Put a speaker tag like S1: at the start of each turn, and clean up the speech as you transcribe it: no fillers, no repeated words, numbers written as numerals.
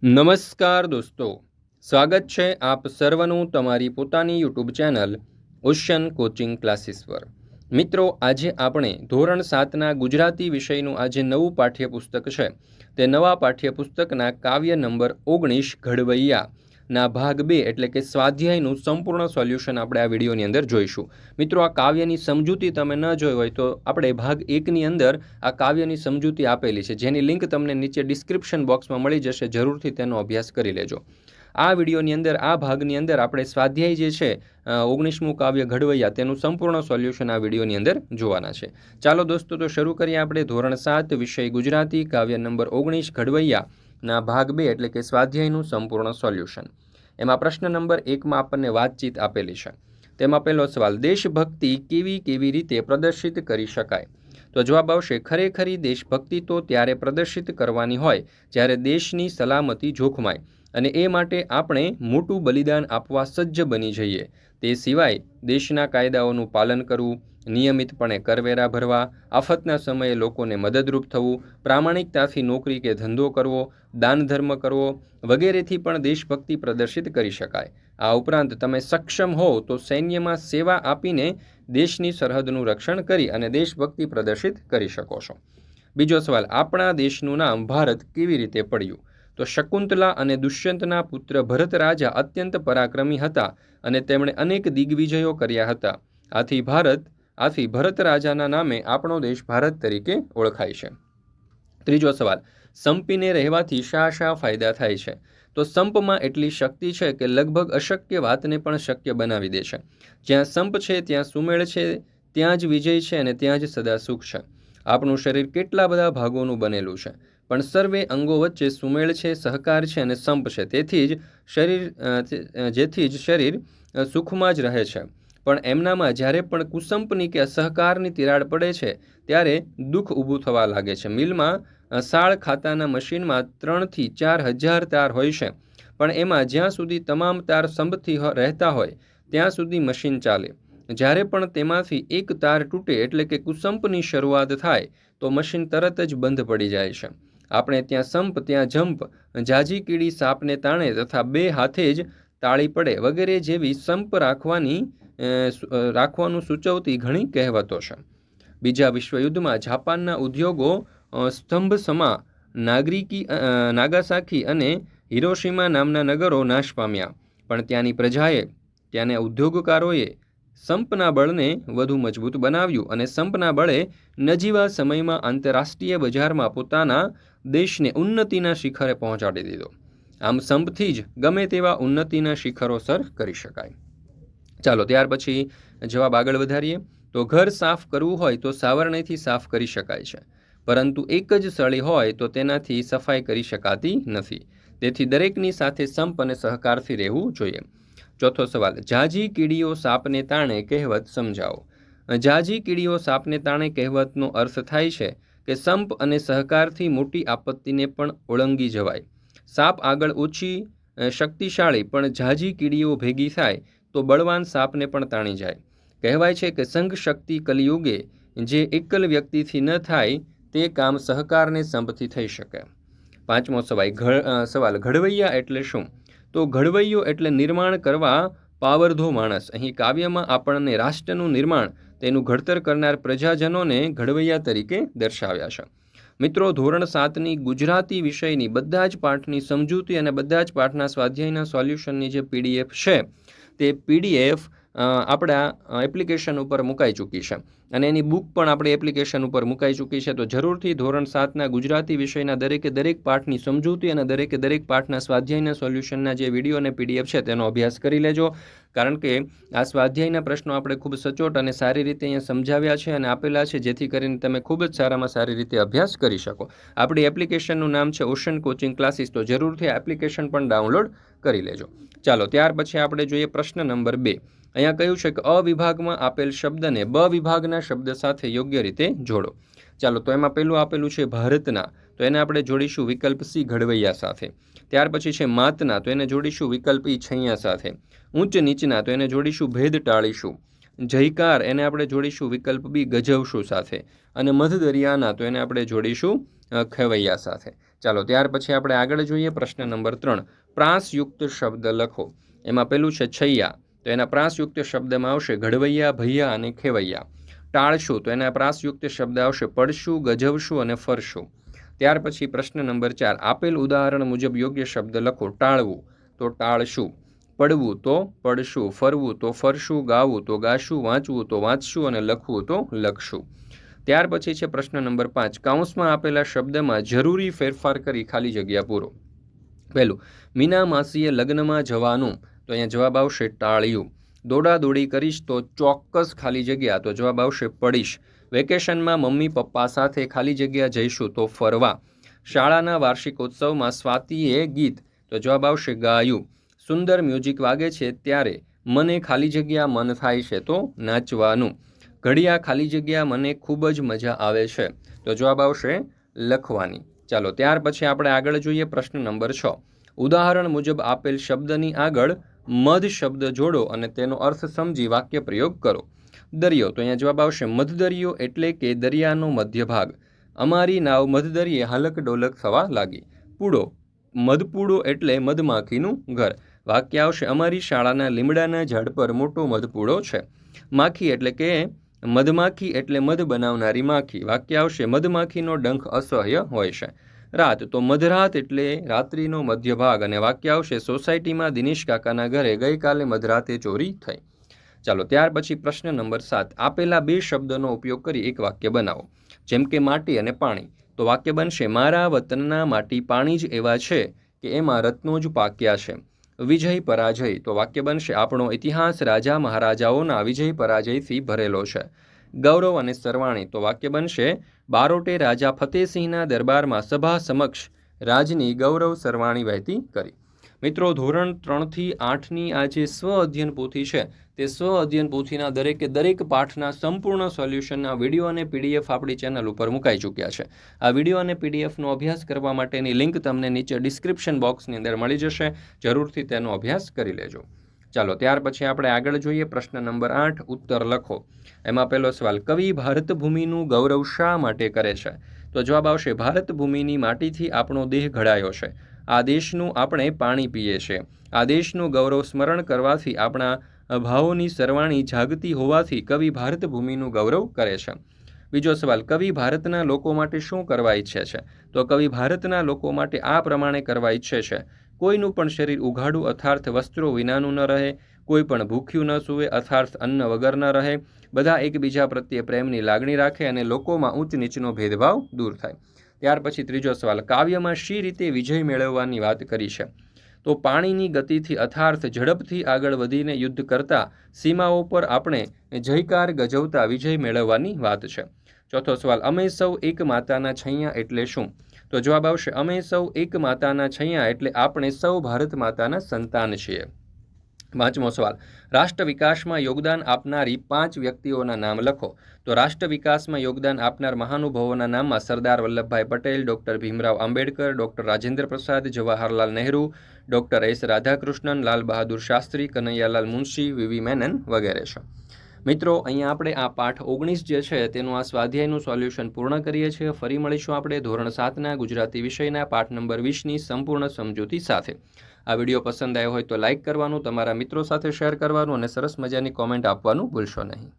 S1: નમસ્કાર દોસ્તો, સ્વાગત છે આપ સર્વનું તમારી પોતાની YouTube channel ocean coaching classes પર। મિત્રો, આજે આપણે ધોરણ 7ના ગુજરાતી વિષયનું આજે નવું પાઠ્યપુસ્તક છે તે નવા પાઠ્યપુસ્તકના કાવ્ય નંબર 19 ઘડવૈયાના ભાગ 2 એટલે કે સ્વાધ્યાયનું સંપૂર્ણ સોલ્યુશન આપણે આ વિડીયોની અંદર જોઈશું। મિત્રો, આ કાવ્યની સમજૂતી તમે ન જોઈ હોય તો આપણે ભાગ 1ની અંદર આ કાવ્યની સમજૂતી આપેલી છે, જેની લિંક તમને નીચે ડિસ્ક્રિપ્શન બોક્સમાં મળી જશે। જરૂરથી તેનો અભ્યાસ કરી લેજો। આ વિડીયોની અંદર આ ભાગની અંદર આપણે સ્વાધ્યાય જે છે 19મું કાવ્ય ઘડવૈયા તેનું સંપૂર્ણ સોલ્યુશન આ વિડીયોની અંદર જોવાના છે। ચાલો દોસ્તો, તો શરૂ કરીએ આપણે ધોરણ 7 વિષય ગુજરાતી કાવ્ય નંબર 19 ઘડવૈયાના ભાગ 2 એટલે કે સ્વાધ્યાયનું સંપૂર્ણ સોલ્યુશન। એમાં પ્રશ્ન નંબર 1માં આપણને વાતચીત આપેલી છે। તેમાં પહેલો સવાલ, દેશભક્તિ કેવી રીતે પ્રદર્શિત કરી શકાય? તો જવાબ આવશે, ખરેખરી દેશભક્તિ તો ત્યારે પ્રદર્શિત કરવાની હોય જ્યારે દેશની સલામતી જોખમાય અને એ માટે આપણે મોટું બલિદાન આપવા સજ્જ બની જઈએ। તે સિવાય દેશના કાયદાઓનું પાલન કરવું, નિયમિતપણે કરવેરા ભરવા, આફતના સમયે લોકોને મદદરૂપ થવું, પ્રામાણિકતાથી નોકરી કે ધંધો કરવો, દાન ધર્મ કરવો વગેરેથી પણ દેશભક્તિ પ્રદર્શિત કરી શકાય। આ ઉપરાંત તમે સક્ષમ હો તો સૈન્યમાં સેવા આપીને દેશની સરહદનું રક્ષણ કરી અને દેશભક્તિ પ્રદર્શિત કરી શકો છો। બીજો સવાલ, આપણા દેશનું નામ ભારત કેવી રીતે પડ્યું? તો શકુંતલા અને દુષ્યંતના પુત્ર ભરત રાજા અત્યંત પરાક્રમી હતા અને તેમણે અનેક દિગ્વિજયો કર્યા હતા। આથી ભરત રાજાના નામે આપણો દેશ ભારત તરીકે ઓળખાય છે। ત્રીજો સવાલ, સંપીને રહેવાથી શા ફાયદા થાય છે? તો સંપમાં એટલી શક્તિ છે કે લગભગ અશક્ય વાતને પણ શક્ય બનાવી દે છે। જ્યાં સંપ છે ત્યાં સુમેળ છે, ત્યાં જ વિજય છે અને ત્યાં જ સદા સુખ છે। આપણું શરીર કેટલા બધા ભાગોનું બનેલું છે, પણ સર્વે અંગો વચ્ચે સુમેળ છે, સહકાર છે અને સંપ છે। જેથી જ શરીર સુખમાં જ રહે છે। પણ એમનામાં જ્યારે પણ કુસંપની કે અસહકારની તિરાડ પડે છે ત્યારે દુઃખ ઊભું થવા લાગે છે। મિલમાં સાળ ખાતાના મશીનમાં 3 થી 4 હજાર તાર હોય છે, પણ એમાં જ્યાં સુધી તમામ તાર સંપથી રહેતા હોય ત્યાં સુધી મશીન ચાલે। જ્યારે પણ તેમાંથી એક તાર તૂટે એટલે કે કુસંપની શરૂઆત થાય તો મશીન તરત જ બંધ પડી જાય છે। આપણે ત્યાં સંપ ત્યાં જંપ, જાજી કીડી સાપને તાણે તથા 2 હાથે જ તાળી પડે વગેરે જેવી સંપ રાખવાનું સૂચવતી ઘણી કહેવતો છે। બીજા વિશ્વયુદ્ધમાં જાપાનના ઉદ્યોગો સ્તંભસમા નાગાસાકી અને હિરોશીમા નામના નગરો નાશ પામ્યા, પણ ત્યાંની પ્રજાએ, ત્યાંના ઉદ્યોગકારોએ સંપના બળને વધુ મજબૂત બનાવ્યું અને સંપના બળે નજીવા સમયમાં આંતરરાષ્ટ્રીય બજારમાં પોતાના દેશને ઉન્નતિના શિખરે પહોંચાડી દીધો। આમ સંપથી જ ગમે તેવા ઉન્નતિના શિખરો સર કરી શકાય। ચાલો ત્યાર પછી જવાબ આગળ વધારીએ। તો ઘર સાફ કરવું હોય તો સાવરણીથી સાફ કરી શકાય છે, પરંતુ એક જ સળી હોય તો તેનાથી સફાઈ કરી શકાતી નથી। તેથી દરેકની સાથે સંપ અને સહકારથી રહેવું જોઈએ। ચોથો સવાલ, જાજી કીડીઓ સાપને તાણે કહેવત સમજાવો। જાજી કીડીઓ સાપને તાણે કહેવતનો અર્થ થાય છે કે સંપ અને સહકારથી મોટી આપત્તિને પણ ઓળંગી જવાય। સાપ આગળ ઓછી શક્તિશાળી પણ જાજી કીડીઓ ભેગી થાય તો બળવાન સાપને પણ તાણી જાય। કહેવાય છે કે સંઘ શક્તિ કલિયુગે જે એકલ વ્યક્તિથી ન થાય તે કામ સહકારને સંપથી થઈ શકે। પાંચમો સવાલ, ઘડવૈયા એટલે શું? તો ઘડવૈયો એટલે નિર્માણ કરવા પાવરધો માણસ। અહીં કાવ્યમાં આપણને રાષ્ટ્રનું નિર્માણ, તેનું ઘડતર કરનાર પ્રજાજનોને ઘડવૈયા તરીકે દર્શાવ્યા છે। મિત્રો, ધોરણ 7ની ગુજરાતી વિષયની બધા જ પાઠની સમજૂતી અને બધા જ પાઠના સ્વાધ્યાયના સોલ્યુશનની જે PDF છે તે PDF આપણા એપ્લિકેશન ઉપર મુકાઈ ચૂકી છે અને એની બુક પણ આપણી એપ્લિકેશન ઉપર મુકાઈ ચૂકી છે। તો જરૂરથી ધોરણ 7ના ગુજરાતી વિષયના દરેક પાઠની સમજૂતી અને દરેક પાઠના સ્વાધ્યાયના સોલ્યુશનના જે વિડીયો અને PDF છે તેનો અભ્યાસ કરી લેજો, કારણ કે આ સ્વાધ્યાયના પ્રશ્નો આપણે ખૂબ સચોટ અને સારી રીતે અહીંયા સમજાવ્યા છે અને આપેલા છે, જેથી કરીને તમે ખૂબ જ સારામાં સારી રીતે અભ્યાસ કરી શકો। આપણી એપ્લિકેશનનું નામ છે ઓશન કોચિંગ ક્લાસીસ, તો જરૂરથી આ એપ્લિકેશન પણ ડાઉનલોડ કરી લેજો। ચાલો ત્યાર પછી આપણે જોઈએ પ્રશ્ન નંબર 2। અહીંયા કહ્યું છે કે અ વિભાગમાં આપેલ શબ્દને બ વિભાગના શબ્દ સાથે યોગ્ય રીતે જોડો। ચાલો, તો એમાં પહેલું આપેલું છે ભારતના, તો એને આપણે જોડીશું વિકલ્પ સી ઘડવૈયા સાથે। ત્યાર પછી છે માતના, તો એને જોડીશું વિકલ્પ ઈ છૈયા સાથે। ઊંચ નીચના, તો એને જોડીશું ભેદ ટાળીશું। જયકાર, એને આપણે જોડીશું વિકલ્પ બી ગજવશું સાથે। અને મધ દરિયાના, તો એને આપણે જોડીશું ખેવૈયા સાથે। ચાલો ત્યાર પછી આપણે આગળ જોઈએ પ્રશ્ન નંબર 3 પ્રાસયુક્ત શબ્દ લખો। એમાં પેલું છે છૈયા, તો એના પ્રાસયુક્ત શબ્દમાં આવશે ઘડવૈયા, ભૈયા અને ખેવૈયા। ટાળશું, તો એના પ્રાસયુક્ત શબ્દ આવશે પડશું, ગજવશું અને ફરશું। ત્યાર પછી પ્રશ્ન નંબર 4 આપેલ ઉદાહરણ મુજબ યોગ્ય શબ્દ લખો। ટાળવું તો ટાળશું, પડવું તો પડશું, ફરવું તો ફરશું, ગાવું તો ગાશું, વાંચવું તો વાંચશું અને લખવું તો લખશું। ત્યાર પછી છે પ્રશ્ન નંબર 5 કૌંસમાં આપેલા શબ્દમાં જરૂરી ફેરફાર કરી ખાલી જગ્યા પૂરો। પહેલું મીના માસીએ લગ્નમાં જવાનું, તો અહીંયા જવાબ આવશે ટાળ્યું। દોડાદોડી કરીશ તો ચોક્કસ ખાલી જગ્યા, તો જવાબ આવશે પડીશ। વેકેશનમાં મમ્મી પપ્પા સાથે ખાલી જગ્યા જઈશું, તો ફરવા। શાળાના વાર્ષિકોત્સવમાં સ્વાતિએ ગીત, તો જવાબ આવશે ગાયું। સુંદર મ્યુઝિક વાગે છે ત્યારે મને ખાલી જગ્યા મન થાય છે, તો નાચવાનું। ઘડિયા ખાલી જગ્યા મને ખૂબ જ મજા આવે છે, તો જવાબ આવશે લખવાની। ચાલો ત્યાર પછી આપણે આગળ જોઈએ પ્રશ્ન નંબર 6 ઉદાહરણ મુજબ આપેલ શબ્દની આગળ મધ શબ્દ જોડો અને તેનો અર્થ સમજી વાક્ય પ્રયોગ કરો। દરિયો, તો અહીંયા જવાબ આવશે મધદરિયો એટલે કે દરિયાનો મધ્ય ભાગ। અમારી નાવ મધદરિયે હાલક ડોલક થવા લાગી। પૂડો, મધપૂડો એટલે મધમાખીનું ઘર। વાક્ય આવશે અમારી શાળાના લીમડાના ઝાડ પર મોટો મધપૂડો છે। માખી એટલે કે મધમાખી એટલે મધ બનાવનારી માખી। વાક્ય આવશે મધમાખીનો ડંખ અસહ્ય હોય છે। રાત, તો મધરાત એટલે રાત્રિનો મધ્ય ભાગ અને વાક્ય આવશે સોસાયટીમાં દિનેશ કાકાના ઘરે ગઈકાલે મધરાતે ચોરી થઈ। ચાલો ત્યાર પછી પ્રશ્ન નંબર 7 આપેલા બે શબ્દોનો ઉપયોગ કરી એક વાક્ય બનાવો। જેમ કે માટી અને પાણી, તો વાક્ય બનશે મારા વતનના માટી પાણી જ એવા છે કે એમાં રત્નો જ પાક્યા છે। વિજય પરાજય, તો વાક્ય બનશે આપણો ઇતિહાસ રાજા મહારાજાઓના વિજય પરાજયથી ભરેલો છે। ગૌરવ અને સરવાણી, તો વાક્ય બનશે બારોટે રાજા ફતેહસિંહના દરબારમાં સભા સમક્ષ રાજની ગૌરવ સરવાણી વહેતી કરી। મિત્રો ધોરણ 3 થી 8ની આ જે સ્વ અધ્યયન પોથી છે તે સ્વ અધ્યયન પોથીના દરેકે દરેક પાઠના સંપૂર્ણ સોલ્યુશનના વિડીયો અને પીડીએફ આપણી ચેનલ ઉપર મુકાઈ ચૂક્યા છે। આ વિડીયો અને પીડીએફનો અભ્યાસ કરવા માટેની લિંક તમને નીચે ડિસ્ક્રિપ્શન બોક્સની અંદર મળી જશે, જરૂરથી તેનો અભ્યાસ કરી લેજો। ચાલો ત્યાર પછી આપણે આગળ જોઈએ પ્રશ્ન નંબર 8 ઉત્તર લખો। એમાં પહેલો સવાલ કવિ ભારત ભૂમિનું ગૌરવ શા માટે કરે છે, તો જવાબ આવશે ભારત ભૂમિની માટીથી આપણો દેહ ઘડાયો છે। આ દેશનું આપણે પાણી પીએ છીએ। આ દેશનું ગૌરવ સ્મરણ કરવાથી આપણા ભાવોની સરવાણી જાગતી હોવાથી કવિ ભારત ભૂમિનું ગૌરવ કરે છે। બીજો સવાલ કવિ ભારતના લોકો માટે શું કરવા ઈચ્છે છે, તો કવિ ભારતના લોકો માટે આ પ્રમાણે કરવા ઈચ્છે છે કોઈનું પણ શરીર ઉઘાડું અર્થાર્થ વસ્ત્રો વિનાનું ન રહે, કોઈ પણ ભૂખ્યું ન સૂવે અર્થાર્થ અન્ન વગર ન રહે, બધા એકબીજા પ્રત્યે પ્રેમની લાગણી રાખે અને લોકોમાં ઊંચ નીચનો ભેદભાવ દૂર થાય। ત્યાર પછી ત્રીજો સવાલ કાવ્યમાં શી રીતે વિજય મેળવવાની વાત કરી છે, તો પાણીની ગતિથી અર્થાર્થ ઝડપથી આગળ વધીને યુદ્ધ કરતા સીમાઓ પર આપણે જયકાર ગજવતા વિજય મેળવવાની વાત છે। ચોથો સવાલ અમે સૌ એક માતાના છૈયા એટલે શું, તો જવાબ આવશે અમે સૌ એક માતાના છૈયા એટલે આપણે સૌ ભારત માતાના સંતાન છીએ। પાંચમો સવાલ રાષ્ટ્ર વિકાસમાં યોગદાન આપનારી 5 વ્યક્તિઓના નામ લખો, તો રાષ્ટ્ર વિકાસમાં યોગદાન આપનાર મહાનુભાવોના નામમાં Sardar Vallabhbhai Patel, doctor Bhimrao Ambedkar, doctor Rajendra Prasad, Jawaharlal Nehru, doctor S Radhakrishnan, Lal Bahadur Shastri, Kanaiyalal Munshi, VV Menon વગેરે છે। મિત્રો અહીંયા આપણે આ પાઠ 19 જે છે તેનું આ સ્વાધ્યાયનું સોલ્યુશન પૂર્ણ કરીએ છીએ। ફરી મળીશું આપણે ધોરણ 7ના ગુજરાતી વિષયના પાઠ નંબર 20ની સંપૂર્ણ સમજૂતી સાથે। આ વિડીયો પસંદ આવ્યો હોય તો લાઇક કરવાનું, તમારા મિત્રો સાથે શેર કરવાનું અને સરસ મજાની કોમેન્ટ આપવાનું ભૂલશો નહીં।